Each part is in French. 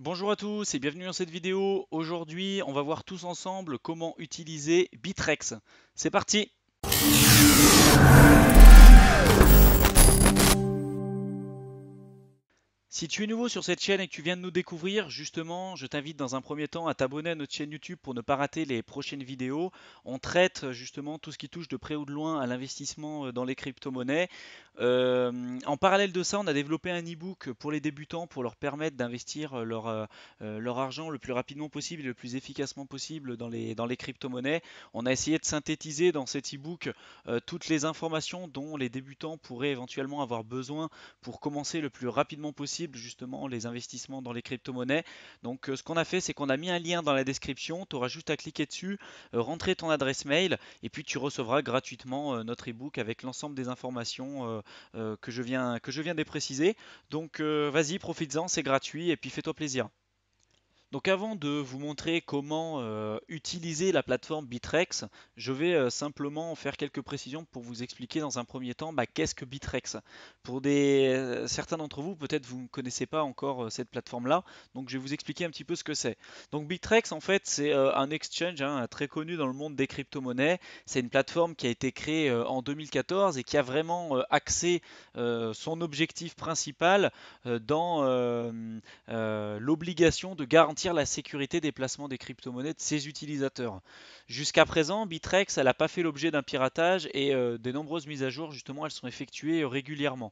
Bonjour à tous et bienvenue dans cette vidéo. Aujourd'hui, on va voir tous ensemble comment utiliser Bittrex. C'est parti! Si tu es nouveau sur cette chaîne et que tu viens de nous découvrir, justement, je t'invite dans un premier temps à t'abonner à notre chaîne YouTube pour ne pas rater les prochaines vidéos. On traite justement tout ce qui touche de près ou de loin à l'investissement dans les crypto-monnaies. En parallèle de ça, on a développé un e-book pour les débutants pour leur permettre d'investir leur argent le plus rapidement possible et le plus efficacement possible dans les crypto-monnaies. On a essayé de synthétiser dans cet e-book toutes les informations dont les débutants pourraient éventuellement avoir besoin pour commencer le plus rapidement possible justement les investissements dans les crypto-monnaies. Donc ce qu'on a fait, c'est qu'on a mis un lien dans la description, tu auras juste à cliquer dessus, rentrer ton adresse mail et puis tu recevras gratuitement notre ebook avec l'ensemble des informations que je viens de préciser. Donc vas-y, profites-en, c'est gratuit et puis fais-toi plaisir. Donc avant de vous montrer comment utiliser la plateforme Bittrex, je vais simplement faire quelques précisions pour vous expliquer dans un premier temps qu'est-ce que Bittrex. Pour certains d'entre vous, peut-être vous ne connaissez pas encore cette plateforme-là, donc je vais vous expliquer un petit peu ce que c'est. Donc Bittrex en fait c'est un exchange très connu dans le monde des crypto-monnaies. C'est une plateforme qui a été créée en 2014 et qui a vraiment axé son objectif principal dans l'obligation de garantir la sécurité des placements des crypto-monnaies de ses utilisateurs. Jusqu'à présent, Bittrex, elle n'a pas fait l'objet d'un piratage et des nombreuses mises à jour, justement, elles sont effectuées régulièrement.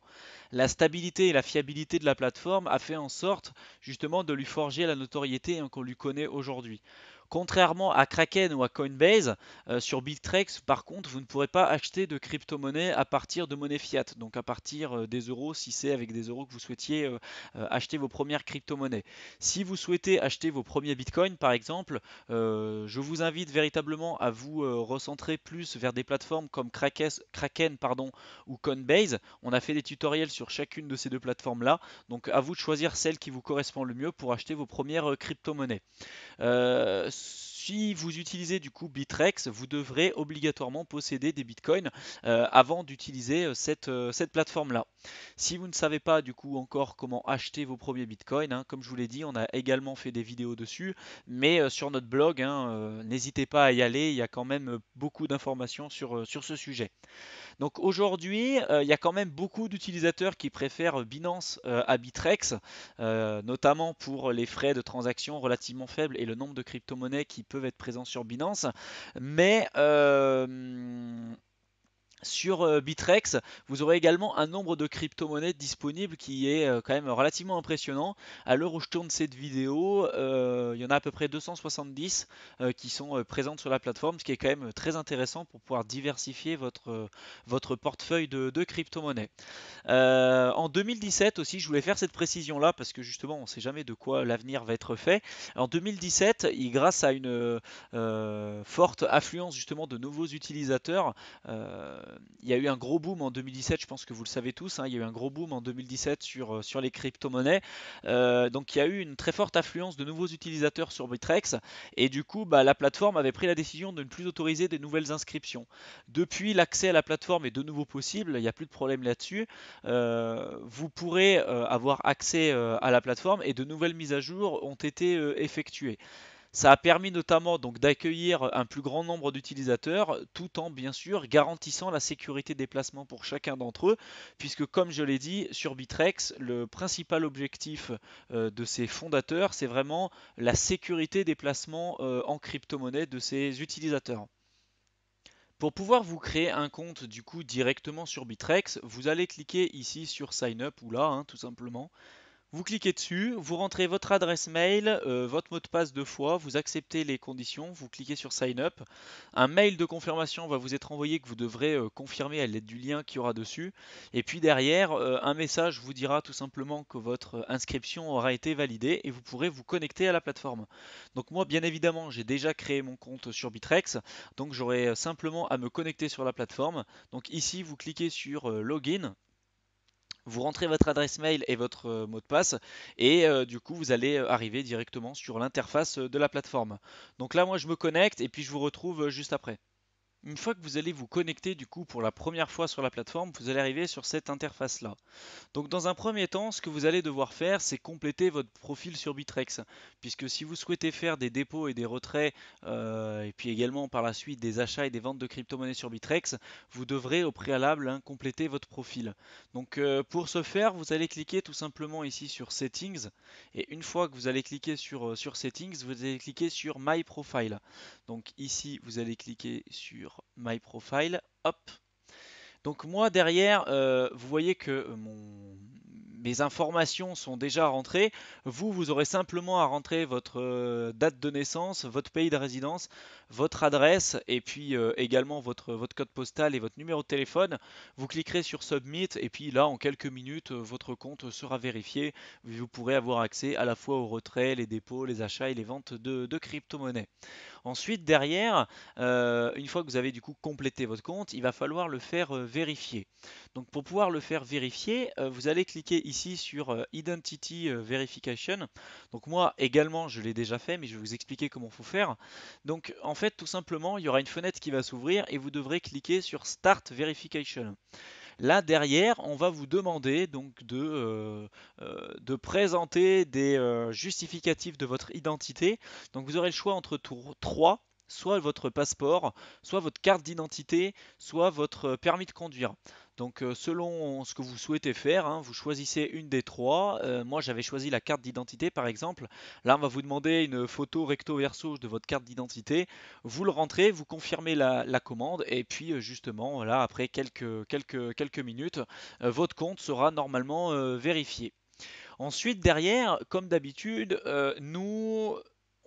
La stabilité et la fiabilité de la plateforme a fait en sorte, justement, de lui forger la notoriété qu'on lui connaît aujourd'hui. Contrairement à Kraken ou à Coinbase, sur Bittrex, par contre, vous ne pourrez pas acheter de crypto-monnaie à partir de monnaie fiat, donc à partir des euros, si c'est avec des euros que vous souhaitiez acheter vos premières crypto-monnaies. Si vous souhaitez acheter vos premiers bitcoins, par exemple, je vous invite véritablement à vous recentrer plus vers des plateformes comme Kraken ou Coinbase. On a fait des tutoriels sur chacune de ces deux plateformes-là, donc à vous de choisir celle qui vous correspond le mieux pour acheter vos premières crypto-monnaies. Si vous utilisez du coup Bittrex, vous devrez obligatoirement posséder des bitcoins avant d'utiliser cette plateforme-là. Si vous ne savez pas du coup encore comment acheter vos premiers bitcoins, comme je vous l'ai dit, on a également fait des vidéos dessus, mais sur notre blog, n'hésitez pas à y aller, il y a quand même beaucoup d'informations sur ce sujet. Donc aujourd'hui, il y a quand même beaucoup d'utilisateurs qui préfèrent Binance à Bittrex, notamment pour les frais de transaction relativement faibles et le nombre de crypto-monnaies qui peuvent être présents sur Binance. Mais sur Bittrex, vous aurez également un nombre de crypto-monnaies disponibles qui est quand même relativement impressionnant. À l'heure où je tourne cette vidéo, il y en a à peu près 270 qui sont présentes sur la plateforme, ce qui est quand même très intéressant pour pouvoir diversifier votre portefeuille de crypto-monnaies. En 2017 aussi, je voulais faire cette précision-là parce que justement, on ne sait jamais de quoi l'avenir va être fait. En 2017, grâce à une forte affluence justement de nouveaux utilisateurs, il y a eu un gros boom en 2017, je pense que vous le savez tous, il y a eu un gros boom en 2017 sur les crypto-monnaies. Donc il y a eu une très forte affluence de nouveaux utilisateurs sur Bittrex et du coup la plateforme avait pris la décision de ne plus autoriser des nouvelles inscriptions. Depuis, l'accès à la plateforme est de nouveau possible, il n'y a plus de problème là-dessus. Vous pourrez avoir accès à la plateforme et de nouvelles mises à jour ont été effectuées. Ça a permis notamment donc d'accueillir un plus grand nombre d'utilisateurs tout en bien sûr garantissant la sécurité des placements pour chacun d'entre eux puisque comme je l'ai dit sur Bittrex, le principal objectif de ses fondateurs c'est vraiment la sécurité des placements en crypto-monnaie de ses utilisateurs. Pour pouvoir vous créer un compte du coup directement sur Bittrex, vous allez cliquer ici sur Sign Up ou là tout simplement. Vous cliquez dessus, vous rentrez votre adresse mail, votre mot de passe 2 fois, vous acceptez les conditions, vous cliquez sur Sign Up. Un mail de confirmation va vous être envoyé que vous devrez confirmer à l'aide du lien qu'il y aura dessus. Et puis derrière, un message vous dira tout simplement que votre inscription aura été validée et vous pourrez vous connecter à la plateforme. Donc moi, bien évidemment, j'ai déjà créé mon compte sur Bittrex, donc j'aurai simplement à me connecter sur la plateforme. Donc ici, vous cliquez sur Login. Vous rentrez votre adresse mail et votre mot de passe et du coup vous allez arriver directement sur l'interface de la plateforme. Donc là moi je me connecte et puis je vous retrouve juste après. Une fois que vous allez vous connecter du coup pour la première fois sur la plateforme, vous allez arriver sur cette interface-là. Donc dans un premier temps, ce que vous allez devoir faire, c'est compléter votre profil sur Bittrex. Puisque si vous souhaitez faire des dépôts et des retraits, et puis également par la suite des achats et des ventes de crypto-monnaies sur Bittrex, vous devrez au préalable compléter votre profil. Donc pour ce faire, vous allez cliquer tout simplement ici sur Settings. Et une fois que vous allez cliquer sur Settings, vous allez cliquer sur My Profile. Donc ici, vous allez cliquer sur My Profile. Hop, donc moi derrière, vous voyez que mes informations sont déjà rentrées. Vous aurez simplement à rentrer votre date de naissance, votre pays de résidence, votre adresse et puis également votre code postal et votre numéro de téléphone. Vous cliquerez sur Submit et puis là en quelques minutes votre compte sera vérifié. Vous pourrez avoir accès à la fois au retrait, les dépôts, les achats et les ventes de crypto-monnaies. Ensuite, derrière, une fois que vous avez du coup complété votre compte, il va falloir le faire vérifier. Donc pour pouvoir le faire vérifier, vous allez cliquer ici sur Identity Verification. Donc moi également, je l'ai déjà fait, mais je vais vous expliquer comment il faut faire. Donc en fait, tout simplement, il y aura une fenêtre qui va s'ouvrir et vous devrez cliquer sur Start Verification. Là derrière, on va vous demander donc de présenter des justificatifs de votre identité. Donc vous aurez le choix entre trois, soit votre passeport, soit votre carte d'identité, soit votre permis de conduire. Donc selon ce que vous souhaitez faire, hein, vous choisissez une des trois. Moi j'avais choisi la carte d'identité par exemple. Là on va vous demander une photo recto verso de votre carte d'identité. Vous le rentrez, vous confirmez la commande et puis justement là après quelques minutes, votre compte sera normalement vérifié. Ensuite, derrière, comme d'habitude, nous,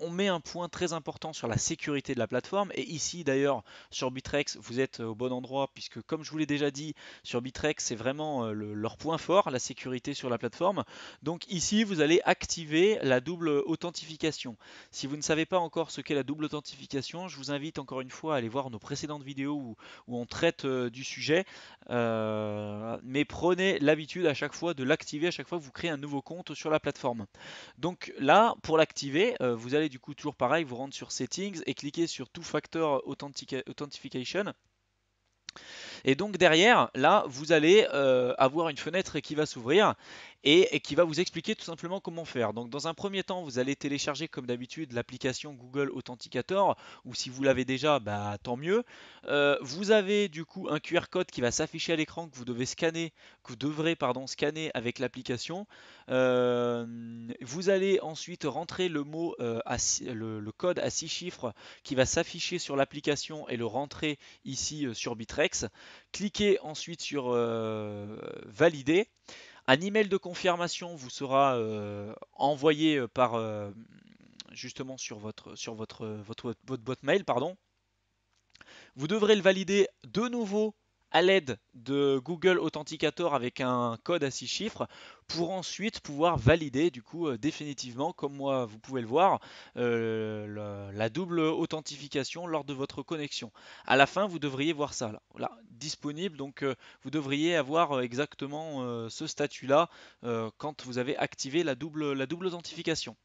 on met un point très important sur la sécurité de la plateforme. Et ici, d'ailleurs, sur Bittrex, vous êtes au bon endroit, puisque comme je vous l'ai déjà dit, sur Bittrex, c'est vraiment leur point fort, la sécurité sur la plateforme. Donc ici, vous allez activer la double authentification. Si vous ne savez pas encore ce qu'est la double authentification, je vous invite encore une fois à aller voir nos précédentes vidéos où on traite du sujet. Mais prenez l'habitude à chaque fois de l'activer à chaque fois que vous créez un nouveau compte sur la plateforme. Donc là, pour l'activer, vous allez du coup toujours pareil, vous rendre sur Settings et cliquer sur Two Factor Authentication. Et donc derrière, là, vous allez avoir une fenêtre qui va s'ouvrir et qui va vous expliquer tout simplement comment faire. Donc dans un premier temps, vous allez télécharger comme d'habitude l'application Google Authenticator, ou si vous l'avez déjà, bah, tant mieux. Vous avez du coup un QR code qui va s'afficher à l'écran que vous devez scanner, que vous devrez pardon, scanner avec l'application. Vous allez ensuite rentrer le mot, le code à 6 chiffres qui va s'afficher sur l'application et le rentrer ici sur Bittrex. Cliquez ensuite sur valider. Un email de confirmation vous sera envoyé par justement sur votre boîte mail, pardon. Vous devrez le valider de nouveau à l'aide de Google Authenticator avec un code à 6 chiffres pour ensuite pouvoir valider du coup définitivement, comme moi vous pouvez le voir, la double authentification lors de votre connexion. À la fin, vous devriez voir ça là, disponible, donc vous devriez avoir exactement ce statut-là quand vous avez activé la double authentification.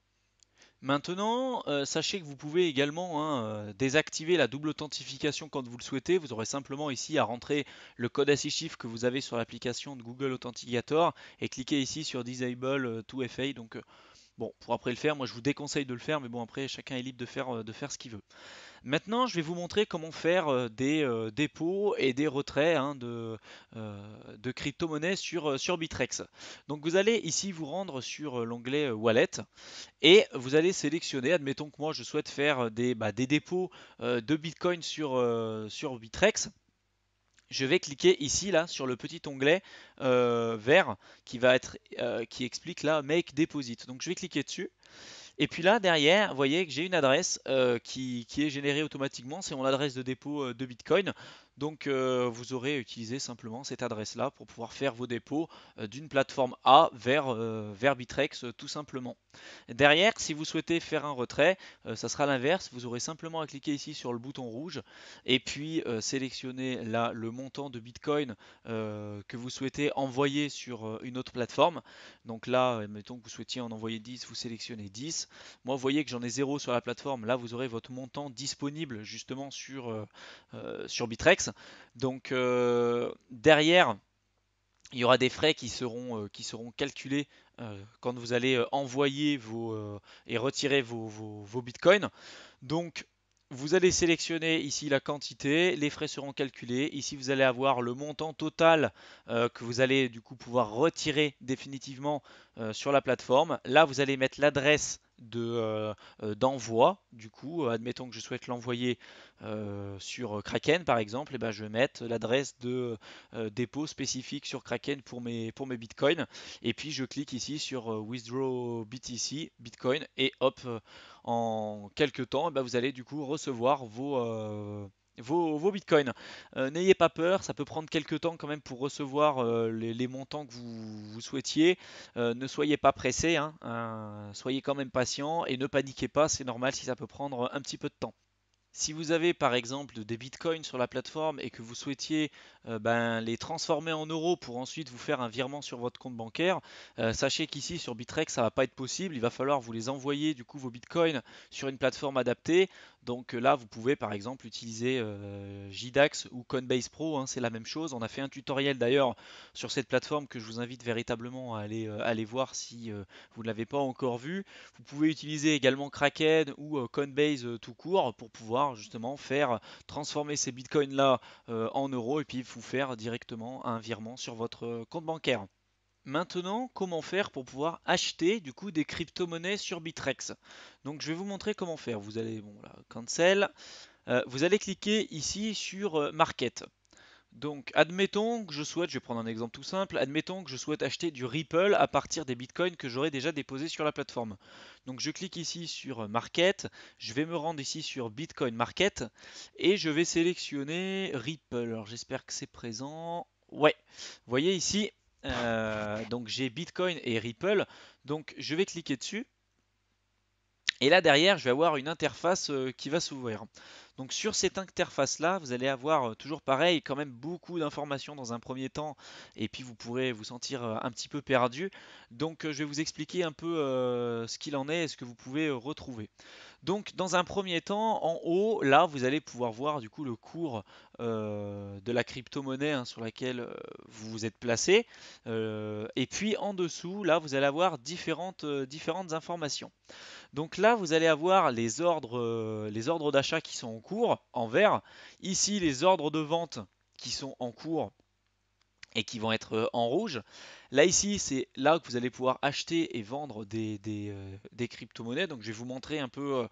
Maintenant, sachez que vous pouvez également désactiver la double authentification quand vous le souhaitez. Vous aurez simplement ici à rentrer le code à 6 chiffres que vous avez sur l'application de Google Authenticator et cliquer ici sur Disable 2FA. Donc bon, pour après le faire, moi je vous déconseille de le faire, mais bon après chacun est libre de faire ce qu'il veut. Maintenant, je vais vous montrer comment faire des dépôts et des retraits de crypto-monnaies sur Bittrex. Donc vous allez ici vous rendre sur l'onglet Wallet et vous allez sélectionner, admettons que moi je souhaite faire des dépôts de Bitcoin sur Bittrex. Je vais cliquer ici là sur le petit onglet vert qui explique là Make Deposit. Donc je vais cliquer dessus. Et puis là, derrière, vous voyez que j'ai une adresse qui est générée automatiquement. C'est mon adresse de dépôt de Bitcoin. Donc vous aurez utilisé simplement cette adresse-là pour pouvoir faire vos dépôts d'une plateforme A vers Bitrex tout simplement. Derrière, si vous souhaitez faire un retrait, ça sera l'inverse. Vous aurez simplement à cliquer ici sur le bouton rouge et puis sélectionner là le montant de Bitcoin que vous souhaitez envoyer sur une autre plateforme. Donc là, mettons que vous souhaitiez en envoyer 10, vous sélectionnez 10. Moi, vous voyez que j'en ai 0 sur la plateforme. Là, vous aurez votre montant disponible justement sur Bitrex. Donc derrière, il y aura des frais qui seront calculés quand vous allez envoyer et retirer vos bitcoins. Donc, vous allez sélectionner ici la quantité, les frais seront calculés. Ici, vous allez avoir le montant total que vous allez du coup pouvoir retirer définitivement sur la plateforme. Là, vous allez mettre l'adresse d'envoi. Du coup, admettons que je souhaite l'envoyer sur Kraken par exemple, et ben, je vais mettre l'adresse de dépôt spécifique sur Kraken pour mes bitcoins. Et puis, je clique ici sur Withdraw BTC, Bitcoin, et hop, en quelques temps, eh ben, vous allez du coup recevoir vos bitcoins. N'ayez pas peur, ça peut prendre quelques temps quand même pour recevoir les montants que vous souhaitiez. Ne soyez pas pressé, hein, soyez quand même patient et ne paniquez pas, c'est normal si ça peut prendre un petit peu de temps. Si vous avez par exemple des bitcoins sur la plateforme et que vous souhaitiez les transformer en euros pour ensuite vous faire un virement sur votre compte bancaire, sachez qu'ici sur Bitrex ça va pas être possible. Il va falloir vous les envoyer du coup vos bitcoins sur une plateforme adaptée. Donc là vous pouvez par exemple utiliser JDAX ou Coinbase Pro, hein, c'est la même chose. On a fait un tutoriel d'ailleurs sur cette plateforme que je vous invite véritablement à aller voir si vous ne l'avez pas encore vu. Vous pouvez utiliser également Kraken ou Coinbase tout court pour pouvoir justement faire transformer ces bitcoins là en euros et puis vous faire directement un virement sur votre compte bancaire. Maintenant, comment faire pour pouvoir acheter du coup des crypto-monnaies sur Bitrex? Donc je vais vous montrer comment faire. Vous allez, bon là, cancel. Vous allez cliquer ici sur Market. Donc, admettons que je vais prendre un exemple tout simple, admettons que je souhaite acheter du Ripple à partir des bitcoins que j'aurais déjà déposés sur la plateforme. Donc, je clique ici sur Market, je vais me rendre ici sur Bitcoin Market et je vais sélectionner Ripple. Alors, j'espère que c'est présent. Ouais, vous voyez ici, donc j'ai Bitcoin et Ripple. Donc, je vais cliquer dessus. Et là derrière, je vais avoir une interface qui va s'ouvrir. Donc sur cette interface là, vous allez avoir toujours pareil, quand même beaucoup d'informations dans un premier temps, et puis vous pourrez vous sentir un petit peu perdu. Donc je vais vous expliquer un peu ce qu'il en est et ce que vous pouvez retrouver. Donc dans un premier temps, en haut, là, vous allez pouvoir voir du coup le cours de la crypto-monnaie hein, sur laquelle vous vous êtes placé. Et puis en dessous, là, vous allez avoir différentes informations. Donc là, vous allez avoir les ordres d'achat qui sont en cours en vert. Ici, les ordres de vente qui sont en cours et qui vont être en rouge. Là ici, c'est là que vous allez pouvoir acheter et vendre des crypto-monnaies. Donc je vais vous montrer un peu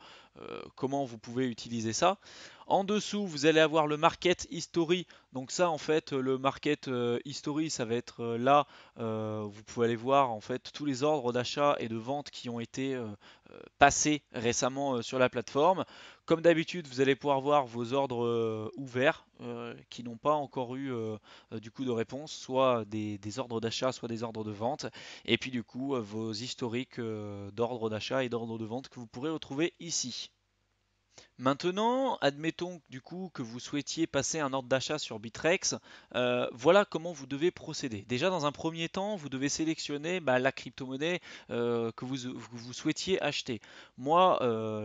comment vous pouvez utiliser ça. En dessous, vous allez avoir le market history. Donc ça, en fait, le market history, ça va être là. Vous pouvez aller voir en fait tous les ordres d'achat et de vente qui ont été passés récemment sur la plateforme. Comme d'habitude, vous allez pouvoir voir vos ordres ouverts qui n'ont pas encore eu du coup de réponse, soit des ordres d'achat, soit des ordres de vente, et puis du coup vos historiques d'ordres d'achat et d'ordres de vente que vous pourrez retrouver ici. Maintenant, admettons du coup que vous souhaitiez passer un ordre d'achat sur Bitrex, voilà comment vous devez procéder. Déjà dans un premier temps, vous devez sélectionner la crypto-monnaie que vous souhaitiez acheter. Moi,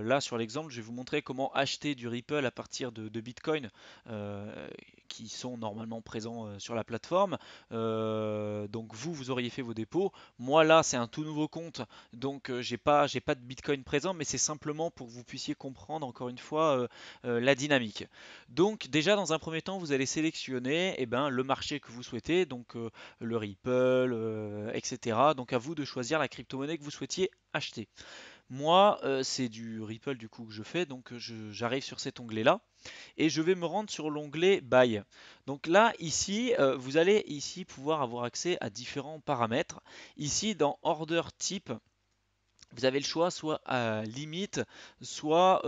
là sur l'exemple, je vais vous montrer comment acheter du Ripple à partir de Bitcoin qui sont normalement présents sur la plateforme. Donc vous auriez fait vos dépôts. Moi là, c'est un tout nouveau compte, donc j'ai pas de Bitcoin présent, mais c'est simplement pour que vous puissiez comprendre encore une fois la dynamique. Donc déjà dans un premier temps, vous allez sélectionner le marché que vous souhaitez, donc le Ripple, etc. Donc à vous de choisir la crypto-monnaie que vous souhaitiez acheter. Moi, c'est du Ripple du coup que je fais, donc j'arrive sur cet onglet-là et je vais me rendre sur l'onglet Buy. Donc là, ici, vous allez ici pouvoir avoir accès à différents paramètres. Ici, dans Order Type, vous avez le choix soit à limite, soit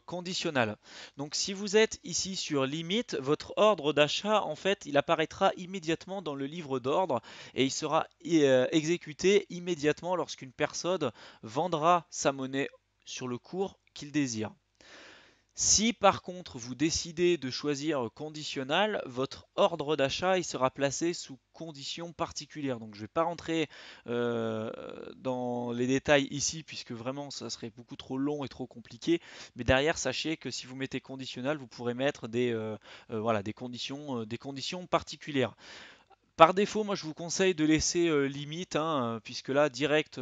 conditionnel. Donc si vous êtes ici sur limite, votre ordre d'achat, en fait, il apparaîtra immédiatement dans le livre d'ordre et il sera exécuté immédiatement lorsqu'une personne vendra sa monnaie sur le cours qu'il désire. Si par contre vous décidez de choisir conditionnel, votre ordre d'achat il sera placé sous conditions particulières. Donc je ne vais pas rentrer euh, dans les détails ici puisque vraiment ça serait beaucoup trop long et trop compliqué. Mais derrière sachez que si vous mettez conditionnel, vous pourrez mettre voilà, des conditions particulières. Par défaut, moi je vous conseille de laisser limite, hein, puisque là, direct,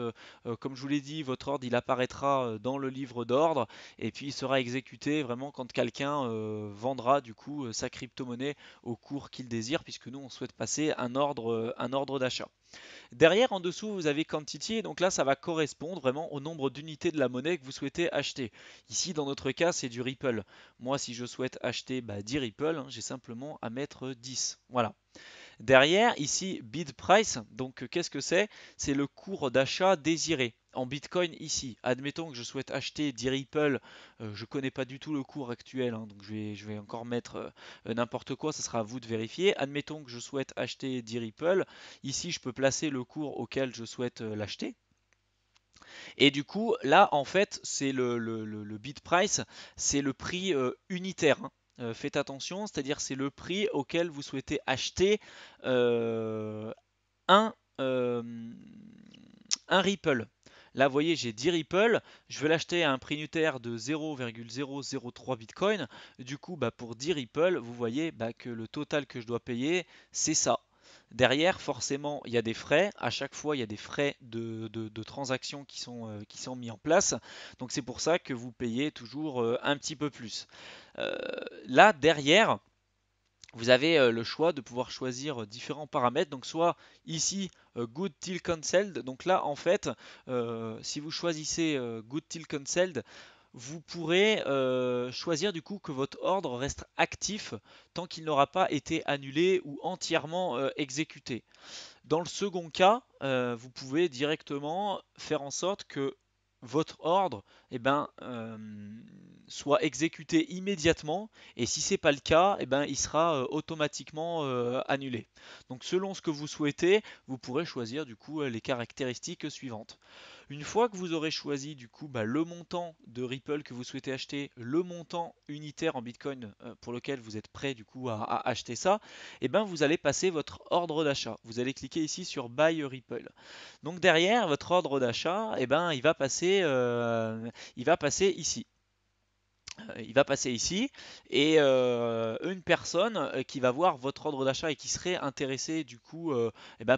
comme je vous l'ai dit, votre ordre il apparaîtra dans le livre d'ordre et puis il sera exécuté vraiment quand quelqu'un vendra du coup sa crypto-monnaie au cours qu'il désire, puisque nous on souhaite passer un ordre d'achat. Derrière, en dessous, vous avez quantity, et donc là, ça va correspondre vraiment au nombre d'unités de la monnaie que vous souhaitez acheter. Ici, dans notre cas, c'est du Ripple. Moi, si je souhaite acheter 10 Ripple, hein, j'ai simplement à mettre 10. Voilà. Derrière, ici, bid price, donc qu'est-ce que c'est? C'est le cours d'achat désiré. En Bitcoin ici, admettons que je souhaite acheter 10 Ripple, je ne connais pas du tout le cours actuel, hein, donc je vais encore mettre n'importe quoi, ce sera à vous de vérifier. Admettons que je souhaite acheter 10 Ripple, ici je peux placer le cours auquel je souhaite l'acheter. Et du coup, là, en fait, c'est le bid price, c'est le prix unitaire, hein. Faites attention, c'est-à-dire c'est le prix auquel vous souhaitez acheter euh, un, euh, un Ripple. Là, vous voyez, j'ai 10 Ripple, je vais l'acheter à un prix unitaire de 0,003 Bitcoin. Du coup, pour 10 Ripple, vous voyez que le total que je dois payer, c'est ça. Derrière, forcément, il y a des frais. À chaque fois, il y a des frais de transaction qui sont mis en place. Donc, c'est pour ça que vous payez toujours un petit peu plus. Euh, Là, derrière, vous avez le choix de pouvoir choisir différents paramètres. Donc soit ici Good Till Cancelled. Donc là en fait, si vous choisissez Good Till Cancelled, vous pourrez choisir du coup que votre ordre reste actif tant qu'il n'aura pas été annulé ou entièrement exécuté. Dans le second cas, vous pouvez directement faire en sorte que votre ordre soit exécuté immédiatement et si ce n'est pas le cas, il sera automatiquement annulé. Donc selon ce que vous souhaitez, vous pourrez choisir du coup les caractéristiques suivantes. Une fois que vous aurez choisi du coup le montant de Ripple que vous souhaitez acheter, le montant unitaire en Bitcoin pour lequel vous êtes prêt du coup à acheter ça, vous allez passer votre ordre d'achat. Vous allez cliquer ici sur Buy Ripple. Donc derrière votre ordre d'achat, il va passer ici. Il va passer ici et une personne qui va voir votre ordre d'achat et qui serait intéressée du coup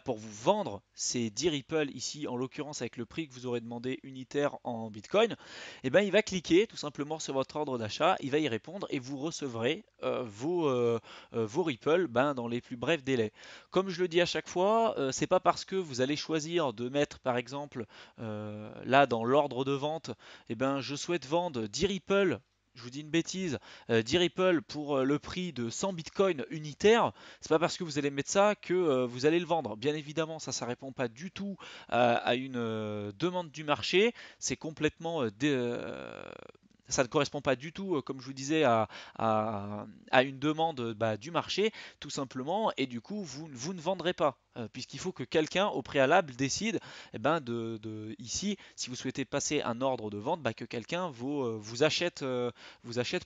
pour vous vendre ces 10 Ripple ici en l'occurrence avec le prix que vous aurez demandé unitaire en Bitcoin, il va cliquer tout simplement sur votre ordre d'achat, il va y répondre et vous recevrez vos Ripple dans les plus brefs délais. Comme je le dis à chaque fois, c'est pas parce que vous allez choisir de mettre par exemple là dans l'ordre de vente, je souhaite vendre 10 Ripple, je vous dis une bêtise, 10 Ripple pour le prix de 100 Bitcoin unitaires, c'est pas parce que vous allez mettre ça que vous allez le vendre. Bien évidemment, ça répond pas du tout à une demande du marché. C'est complètement ça ne correspond pas du tout, comme je vous disais, à une demande du marché, tout simplement, et du coup, vous ne vendrez pas, puisqu'il faut que quelqu'un au préalable décide ici, si vous souhaitez passer un ordre de vente, que quelqu'un vous achète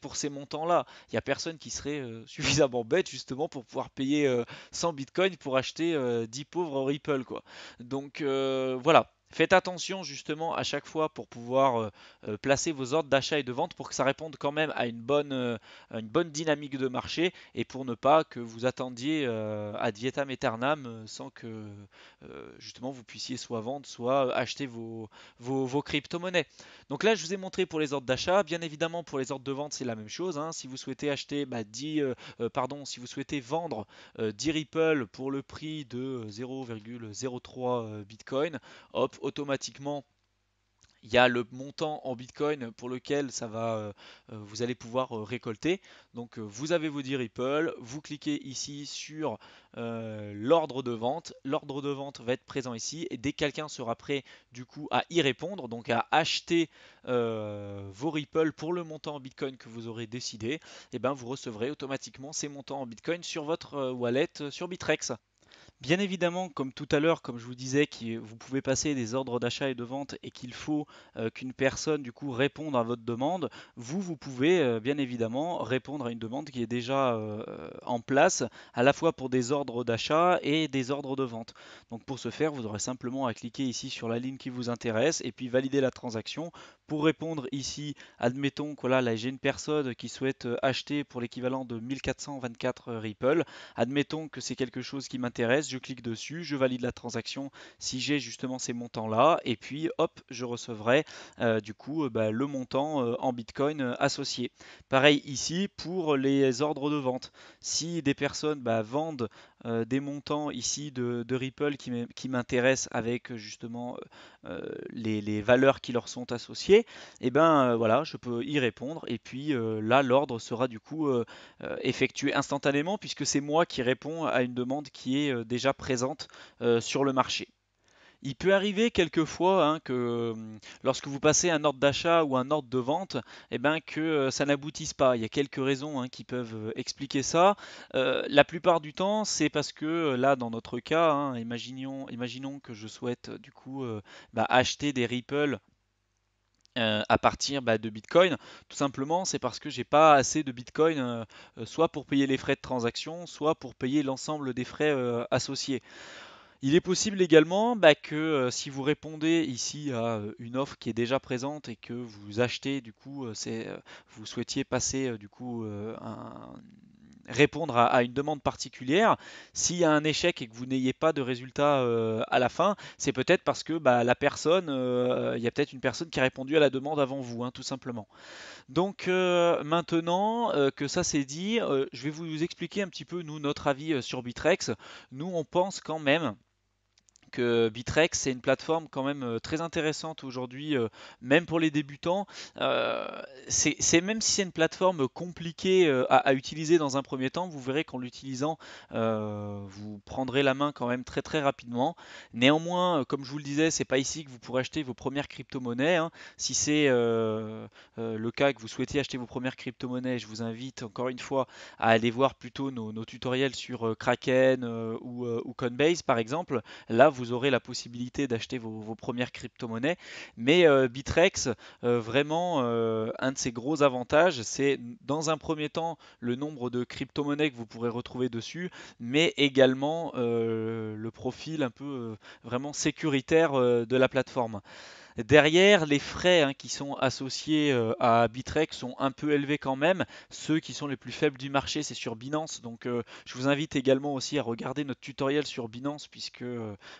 pour ces montants-là. Il n'y a personne qui serait suffisamment bête justement pour pouvoir payer 100 bitcoins pour acheter 10 pauvres Ripple, quoi. Donc voilà. Faites attention justement à chaque fois pour pouvoir placer vos ordres d'achat et de vente pour que ça réponde quand même à une bonne dynamique de marché et pour ne pas que vous attendiez ad vitam aeternam sans que justement vous puissiez soit vendre, soit acheter vos crypto-monnaies. Donc là, je vous ai montré pour les ordres d'achat. Bien évidemment, pour les ordres de vente, c'est la même chose, hein. Si vous souhaitez acheter si vous souhaitez vendre 10 Ripple pour le prix de 0,03 Bitcoin, hop, automatiquement Il y a le montant en Bitcoin pour lequel vous allez pouvoir récolter. Donc vous avez vos 10 Ripple, vous cliquez ici sur l'ordre de vente. L'ordre de vente va être présent ici et dès que quelqu'un sera prêt du coup à y répondre, donc à acheter vos Ripple pour le montant en Bitcoin que vous aurez décidé, et ben vous recevrez automatiquement ces montants en Bitcoin sur votre wallet sur Bitrex. Bien évidemment, comme tout à l'heure, comme je vous disais, vous pouvez passer des ordres d'achat et de vente et qu'il faut qu'une personne du coup réponde à votre demande, vous pouvez bien évidemment répondre à une demande qui est déjà en place, à la fois pour des ordres d'achat et des ordres de vente. Donc pour ce faire, vous aurez simplement à cliquer ici sur la ligne qui vous intéresse et puis valider la transaction. Pour répondre ici, admettons que là j'ai une personne qui souhaite acheter pour l'équivalent de 1424 Ripple. Admettons que c'est quelque chose qui m'intéresse, je clique dessus, je valide la transaction si j'ai justement ces montants-là, et puis hop, je recevrai du coup le montant en Bitcoin associé. Pareil ici pour les ordres de vente. Si des personnes vendent des montants ici de Ripple qui m'intéressent avec justement les valeurs qui leur sont associées, et ben voilà, je peux y répondre et puis là l'ordre sera du coup effectué instantanément puisque c'est moi qui réponds à une demande qui est déjà présente sur le marché. Il peut arriver quelquefois hein, que lorsque vous passez un ordre d'achat ou un ordre de vente, eh ben, que ça n'aboutisse pas. Il y a quelques raisons hein, qui peuvent expliquer ça. La plupart du temps, c'est parce que là, dans notre cas, hein, imaginons que je souhaite du coup acheter des Ripple à partir de Bitcoin. Tout simplement, c'est parce que j'ai pas assez de Bitcoin, soit pour payer les frais de transaction, soit pour payer l'ensemble des frais associés. Il est possible également que si vous répondez ici à une offre qui est déjà présente et que vous achetez, du coup, vous souhaitiez passer du coup répondre à une demande particulière, s'il y a un échec et que vous n'ayez pas de résultat à la fin, c'est peut-être parce que la personne, il y a peut-être une personne qui a répondu à la demande avant vous, hein, tout simplement. Donc maintenant que ça c'est dit, je vais vous expliquer un petit peu nous notre avis sur Bitrex. Nous on pense quand même que Bitrex c'est une plateforme quand même très intéressante aujourd'hui, même pour les débutants. Euh, c'est même si c'est une plateforme compliquée à utiliser dans un premier temps, vous verrez qu'en l'utilisant, vous prendrez la main quand même très très rapidement. Néanmoins, comme je vous le disais, c'est pas ici que vous pourrez acheter vos premières crypto-monnaies, hein. Si c'est le cas que vous souhaitez acheter vos premières crypto-monnaies, je vous invite encore une fois à aller voir plutôt nos tutoriels sur Kraken ou Coinbase par exemple. Là, vous aurez la possibilité d'acheter vos premières crypto-monnaies. Mais Bitrex, vraiment, un de ses gros avantages, c'est dans un premier temps le nombre de crypto-monnaies que vous pourrez retrouver dessus, mais également le profil un peu vraiment sécuritaire de la plateforme. Derrière, les frais qui sont associés à Bitrex sont un peu élevés quand même. Ceux qui sont les plus faibles du marché, c'est sur Binance. Donc, je vous invite également aussi à regarder notre tutoriel sur Binance, puisque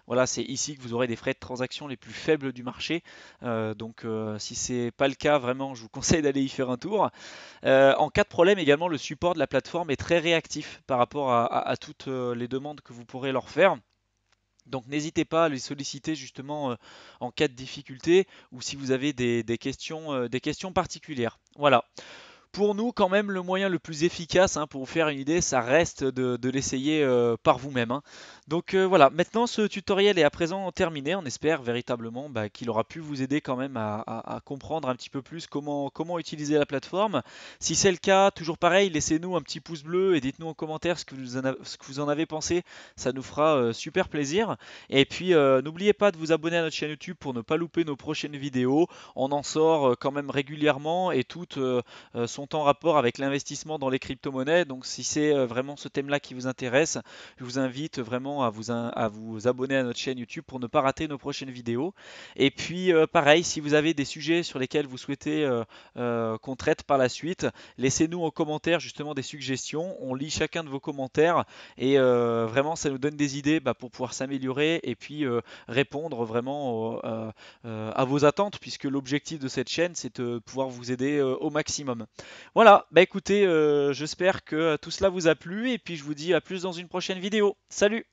voilà, c'est ici que vous aurez des frais de transaction les plus faibles du marché. Donc, si c'est pas le cas, vraiment, je vous conseille d'aller y faire un tour. En cas de problème, également, le support de la plateforme est très réactif par rapport à toutes les demandes que vous pourrez leur faire. Donc n'hésitez pas à les solliciter justement en cas de difficulté ou si vous avez des questions particulières. Voilà. Pour nous, quand même, le moyen le plus efficace pour vous faire une idée, ça reste de l'essayer par vous-même, hein. Donc voilà, maintenant ce tutoriel est à présent terminé. On espère véritablement qu'il aura pu vous aider quand même à comprendre un petit peu plus comment utiliser la plateforme. Si c'est le cas, toujours pareil, laissez-nous un petit pouce bleu et dites-nous en commentaire ce que vous en avez pensé. Ça nous fera super plaisir. Et puis n'oubliez pas de vous abonner à notre chaîne YouTube pour ne pas louper nos prochaines vidéos. On en sort quand même régulièrement et toutes sont en rapport avec l'investissement dans les crypto-monnaies. Donc si c'est vraiment ce thème-là qui vous intéresse, je vous invite vraiment à vous abonner à notre chaîne YouTube pour ne pas rater nos prochaines vidéos. Et puis pareil, si vous avez des sujets sur lesquels vous souhaitez qu'on traite par la suite, laissez-nous en commentaire justement des suggestions. On lit chacun de vos commentaires et vraiment ça nous donne des idées pour pouvoir s'améliorer et puis répondre vraiment à vos attentes puisque l'objectif de cette chaîne c'est de pouvoir vous aider au maximum. Voilà, écoutez, j'espère que tout cela vous a plu et puis je vous dis à plus dans une prochaine vidéo. Salut!